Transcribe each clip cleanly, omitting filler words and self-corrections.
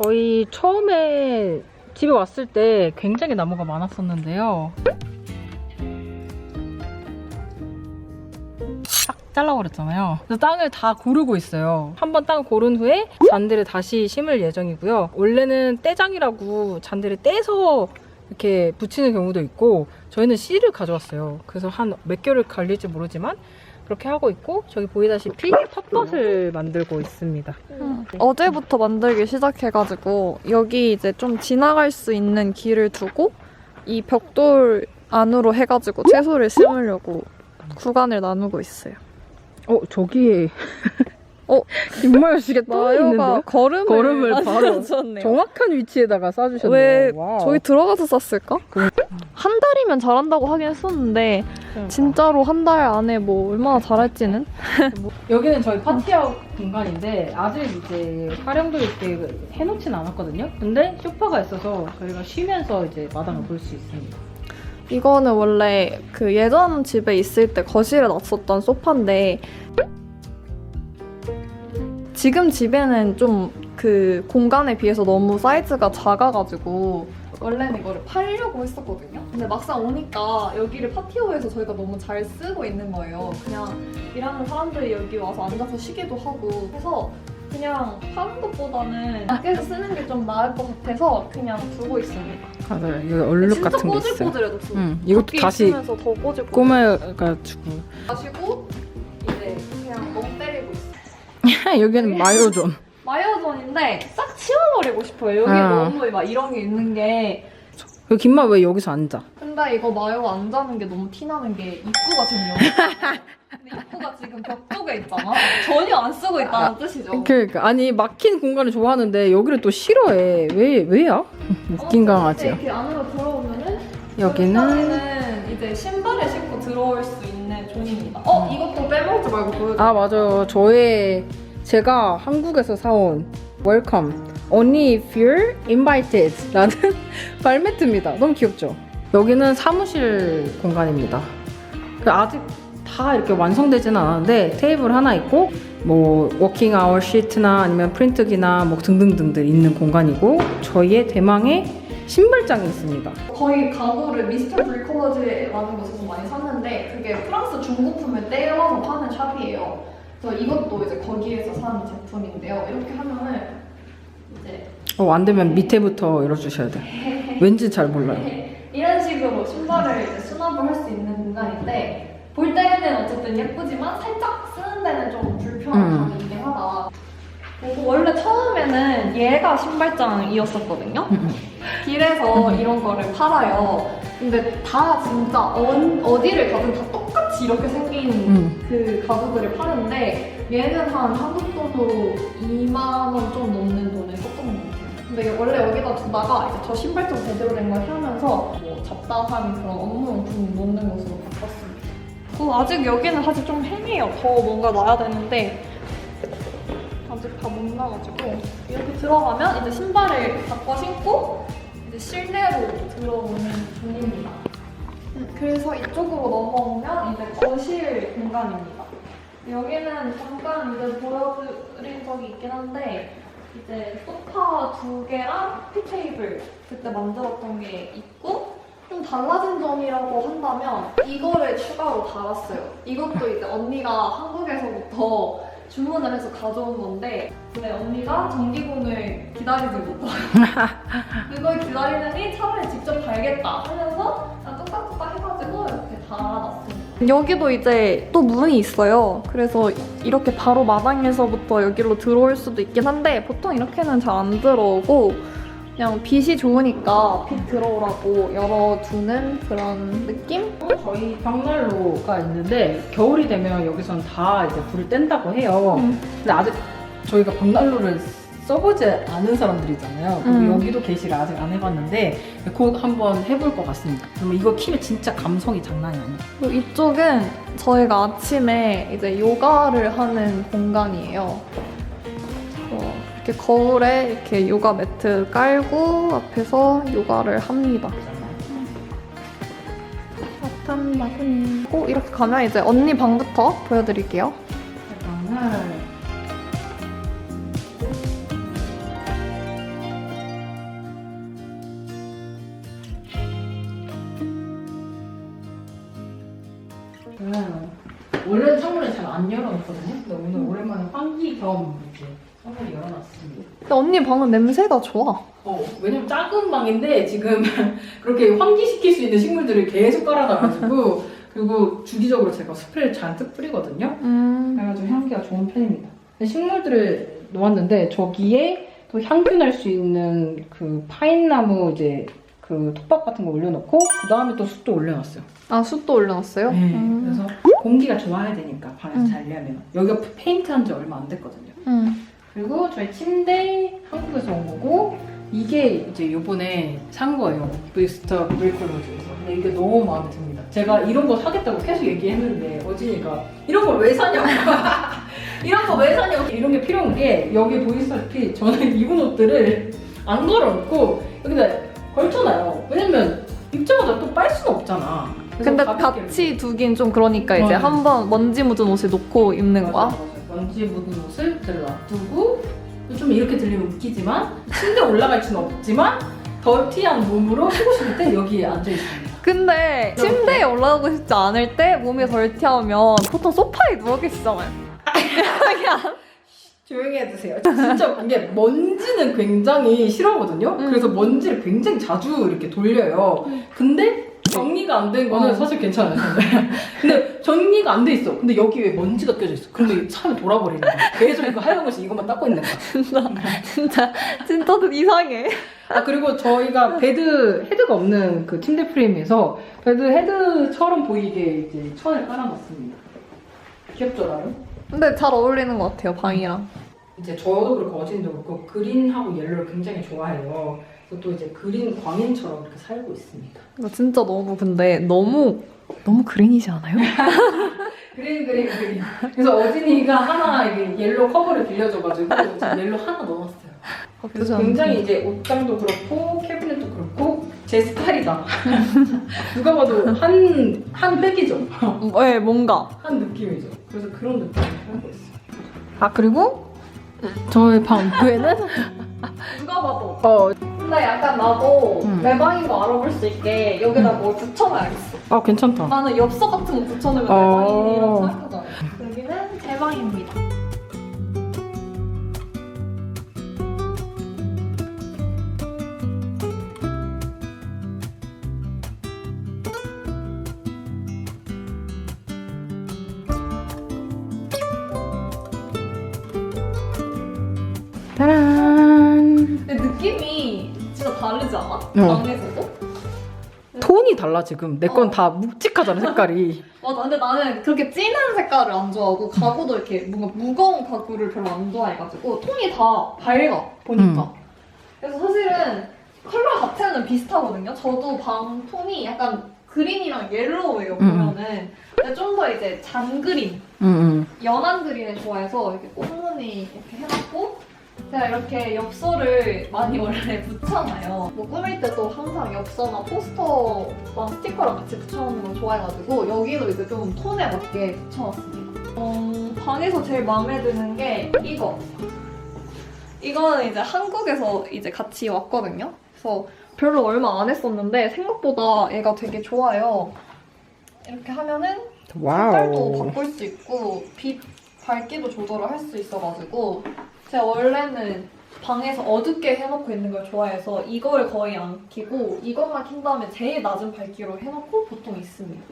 저희 처음에 집에 왔을 때 굉장히 나무가 많았었는데요. 딱 잘라버렸잖아요. 그래서 땅을 다 고르고 있어요. 한번 땅을 고른 후에 잔디를 다시 심을 예정이고요. 원래는 떼장이라고 잔디를 떼서 이렇게 붙이는 경우도 있고, 저희는 씨를 가져왔어요. 그래서 한 몇 개월 걸릴지 모르지만 그렇게 하고 있고, 저기 보이다시피 텃밭을 만들고 있습니다. 어제부터 만들기 시작해가지고 여기 이제 좀 지나갈 수 있는 길을 두고 이 벽돌 안으로 해가지고 채소를 심으려고 구간을 나누고 있어요. 저기에 김마요 씨가 또 마요가 있는데요? 걸음을 바로 만들어줬네요. 정확한 위치에다가 쏴주셨네요. 왜 와우. 저기 들어가서 쌌을까? 한 달이면 잘한다고 하긴 했었는데 진짜로 한 달 안에 뭐 얼마나 잘할지는? 여기는 저희 파티아웃 공간인데 아직 이제 활용도 있게 해놓진 않았거든요. 근데 소파가 있어서 저희가 쉬면서 이제 마당을 볼 수 있습니다. 이거는 원래 그 예전 집에 있을 때 거실에 놨었던 소파인데 지금 집에는 좀 그 공간에 비해서 너무 사이즈가 작아가지고 원래는 이거를 팔려고 했었거든요. 근데 막상 오니까 여기를 파티오에서 저희가 너무 잘 쓰고 있는 거예요. 그냥 일하는 사람들이 여기 와서 앉아서 쉬기도 하고 해서 그냥 파는 것보다는 밖에서 쓰는 게 좀 나을 것 같아서 그냥 두고 있습니다. 맞아요. 여기 얼룩 같은 게 있어요. 진짜 꼬질꼬질해도 진짜. 이것도 다시 있으면서 더 꼬질꼬질. 꼬매가지고 마시고 이제 그냥 멍 때리고 있어요. 여기는 마요존. 마요존인데 싹 치워버리고 싶어요. 여기 너무 막 이런 게 있는 게. 김마 왜 여기서 앉아? 근데 이거 마요 안 자는 게 너무 티나는 게 입구가 지금 여기. 근데 입구가 지금 벽 쪽에 있잖아. 전혀 안 쓰고 있다는 뜻이죠. 그러니까 아니 막힌 공간을 좋아하는데 여기를 또 싫어해. 왜야? 웃긴 강아지야. 이렇게 안으로 들어오면은 여기는 이제 신발을 신고 들어올 수 있는 존입니다. 이것도 빼먹지 말고 보여줘. 맞아요. 제가 한국에서 사온 Welcome Only if you're invited 라는 발매트입니다. 너무 귀엽죠? 여기는 사무실 공간입니다. 아직 다 이렇게 완성되지는 않았는데 테이블 하나 있고 뭐 워킹 아워 시트나 아니면 프린트기나 뭐 등등등들 있는 공간이고, 저희의 대망의 신발장이 있습니다. 거의 가구를 미스터 브리콜러즈라는 곳에서 많이 샀는데 그게 프랑스 중고품을 떼어서 파는 샵이에요. 그래서 이것도 이제 거기에서 산 제품인데요. 이렇게 하면은 이제 안 되면 밑에부터 열어주셔야 돼. 왠지 잘 몰라요. 이런 식으로 신발을 이제 수납을 할 수 있는 공간인데 볼 때는 어쨌든 예쁘지만 살짝 쓰는 데는 좀 불편한 감이 있긴 하다. 그리고 원래 처음에는 얘가 신발장이었었거든요. 길에서 이런 거를 팔아요. 근데 다 진짜 어디를 가든 다 똑같이 이렇게 생긴 그 가구들을 파는데 얘는 한 한국 돈으로 2만 원 좀 넘는 돈에 썼던 것 같아요. 근데 원래 여기다 두다가 이제 저 신발장 제대로 된 걸 사면서 뭐 잡다한 그런 업무용품 놓는 곳으로 바꿨습니다. 아직 여기는 사실 좀 행해요. 더 뭔가 놔야 되는데 아직 다 못 나가지고 이렇게 들어가면 이제 신발을 바꿔 신고 이제 실내로 들어오는 중입니다. 그래서 이쪽으로 넘어오면 이제 거실 공간입니다. 여기는 잠깐 이제 보여드린 적이 있긴 한데 이제 소파 2개랑 티 테이블 그때 만들었던 게 있고, 좀 달라진 점이라고 한다면 이거를 추가로 달았어요. 이것도 이제 언니가 한국에서부터 주문을 해서 가져온 건데 근데 언니가 전기공을 기다리지 못하고 그걸 기다리느니 차라리 직접 달겠다 하면서 뚝딱뚝딱 해가지고 이렇게 달아놨습니다. 여기도 이제 또 문이 있어요. 그래서 이렇게 바로 마당에서부터 여기로 들어올 수도 있긴 한데 보통 이렇게는 잘 안 들어오고 그냥 빛이 좋으니까 빛 들어오라고 열어두는 그런 느낌? 저희 벽난로가 있는데 겨울이 되면 여기선 다 이제 불을 뗀다고 해요. 근데 아직 저희가 벽난로를 써보지 않은 사람들이잖아요. 그리고 여기도 게시를 아직 안 해봤는데 곧 한번 해볼 것 같습니다. 그러면 이거 키면 진짜 감성이 장난이 아니에요. 그리고 이쪽은 저희가 아침에 이제 요가를 하는 공간이에요. 이렇게 거울에 이렇게 요가 매트 깔고 앞에서 요가를 합니다. 따뜻한 바구니. 이렇게 가면 이제 언니 방부터 보여드릴게요. 방을 원래는 창문을 잘 안 열어놓거든요. 근데 오늘 오랜만에 환기 겸 이렇게 창문을 열어놨습니다. 근데 언니 방은 냄새가 좋아. 왜냐면 작은 방인데 지금 그렇게 환기시킬 수 있는 식물들을 계속 깔아놔가지고 그리고 주기적으로 제가 스프레이를 잔뜩 뿌리거든요. 그래가지고 향기가 좋은 편입니다. 식물들을 놓았는데 저기에 또 향균 날 수 있는 그 파인나무 이제 그 톱밥 같은 거 올려놓고 그 다음에 또 숯도 올려놨어요. 아, 숯도 올려놨어요? 네. 그래서 공기가 좋아야 되니까 방에서 자려면 여기가 페인트한 지 얼마 안 됐거든요. 그리고 저희 침대 한국에서 온 거고 이게 이제 요번에 산 거예요. 브이스터 브레이크로즈에서. 근데 이게 너무 마음에 듭니다. 제가 이런 거 사겠다고 계속 얘기했는데 어진이가 이런 걸 왜 사냐고 이런 거 왜 사냐고 이런 게 필요한 게 여기 보이시다시피 저는 입은 옷들을 안 걸어놓고 여기다 걸쳐놔요. 왜냐면 입자마자 또 빨 수는 없잖아. 그래서 근데 가볍게 같이 두긴 좀 그러니까 이제 맞아. 한번 먼지 묻은 옷을 놓고 입는 거야? 맞아. 먼지 묻은 옷을 그대로 놔두고 좀 이렇게 들리면 웃기지만 침대에 올라갈 수는 없지만 더티한 몸으로 쉬고 싶을 때 여기에 앉아 있습니다. 근데 침대에 올라가고 싶지 않을 때 몸이 덜티하면 보통 소파에 누워 계시잖아요. 그냥 조용히 해주세요. 진짜 이게 먼지는 굉장히 싫어하거든요. 그래서 먼지를 굉장히 자주 이렇게 돌려요. 근데 정리가 안 된 거는 사실 괜찮아요. 근데 정리가 안 돼 있어. 근데 여기 왜 먼지가 껴져 있어? 근데 차에 돌아버리는 거야. 계속 이거 하얀 것이 이것만 닦고 있는 거야. 진짜 이상해. 아 그리고 저희가 베드 헤드가 없는 그 침대 프레임에서 베드 헤드처럼 보이게 이제 천을 깔아놨습니다. 귀엽죠 나름? 근데 잘 어울리는 것 같아요, 방이랑. 이제 저도 그렇고 어진이도 그렇고 그린하고 옐로를 굉장히 좋아해요. 그래서 또 이제 그린 광인처럼 이렇게 살고 있습니다. 이거 진짜 근데 너무 그린이지 않아요? 그린. 그래서 어진이가 하나 이게 옐로 커버를 빌려줘가지고 옐로 하나 넣어놨어요. 그래서 굉장히 이제 옷장도 그렇고 캐비넷도 그렇고 제 스타일이다. 누가 봐도 한 팩이죠. 네, 뭔가. 한 느낌이죠. 그래서 그런 느낌을 하고 있어요. 아, 그리고 저의 방구에는 누가 봐도. 근데 약간 나도 내 방인 거 알아볼 수 있게 여기다 뭘 붙여놔야겠어. 아 괜찮다. 나는 엽서 같은 거 붙여놓으면 내 방이라고 생각하잖아. 여기는 제 방입니다. 짜란. 근데 느낌이 진짜 다르지 않아? 방에서도? 톤이 달라 지금. 내 건 다 묵직하잖아 색깔이. 맞아. 근데 나는 그렇게 진한 색깔을 안 좋아하고 가구도 이렇게 뭔가 무거운 가구를 별로 안 좋아해가지고 톤이 다 밝아 보니까. 그래서 사실은 컬러 자체는 비슷하거든요. 저도 방 톤이 약간 그린이랑 옐로우예요 보면은. 근데 좀 더 이제 잔그린, 연한 그린을 좋아해서 이렇게 꽃무늬 이렇게 해놨고. 제가 이렇게 엽서를 많이 원래 붙여놔요. 뭐 꾸밀 때도 항상 엽서나 포스터랑 스티커랑 같이 붙여놓는 걸 좋아해가지고 여기도 이제 좀 톤에 맞게 붙여놨습니다. 방에서 제일 마음에 드는 게 이거. 이거는 이제 한국에서 이제 같이 왔거든요. 그래서 별로 얼마 안 했었는데 생각보다 얘가 되게 좋아요. 이렇게 하면은 색깔도 바꿀 수 있고 빛 밝기도 조절을 할 수 있어가지고 제가 원래는 방에서 어둡게 해놓고 있는 걸 좋아해서 이거를 거의 안 켜고 이것만 킨 다음에 제일 낮은 밝기로 해놓고 보통 있습니다.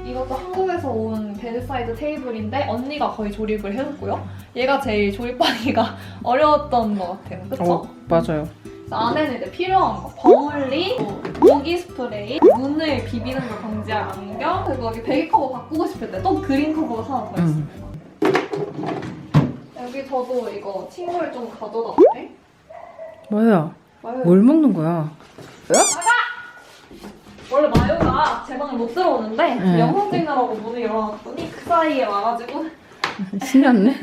이것도 한국에서 온 베드사이드 테이블인데 언니가 거의 조립을 해줬고요. 얘가 제일 조립하기가 어려웠던 것 같아요. 그쵸? 맞아요. 안에는 이제 필요한 거 버물리, 모기 스프레이, 문을 비비는 걸 방지할 안경, 그리고 여기 베개 커버 바꾸고 싶을 때 또 그린 커버가 하나 더 있습니다. 여기 저도 이거 친구를 좀 가져다 볼게. 뭐야? 뭘 먹는 거야? 원래 마요가 제 방에 못 들어오는데 영상 찍느라고 문을 열어놨더니 그 사이에 와가지고 신났네.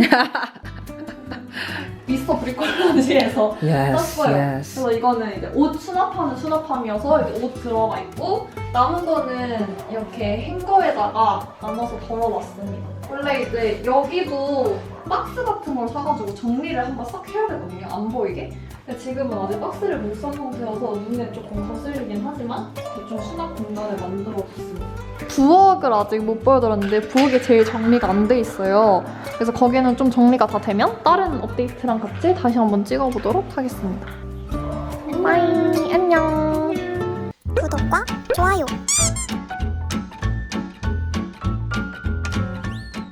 미스터 브리콜라지에서 샀어요. Yes. 그래서 이거는 이제 옷 수납하는 수납함이어서 이제 옷 들어가 있고 남은 거는 이렇게 행거에다가 나눠서 덜어놨습니다. 원래 이제 여기도 박스 같은 걸 사가지고 정리를 한번 싹 해야 되거든요. 안 보이게. 근데 지금은 아직 박스를 못 산 상태여서 눈에 조금 거슬리긴 하지만 대충 수납 공간을 만들어줬습니다. 부엌을 아직 못 보여드렸는데 부엌이 제일 정리가 안 돼 있어요. 그래서 거기는 좀 정리가 다 되면 다른 업데이트랑 같이 다시 한번 찍어보도록 하겠습니다. 빠이 안녕. 구독과 좋아요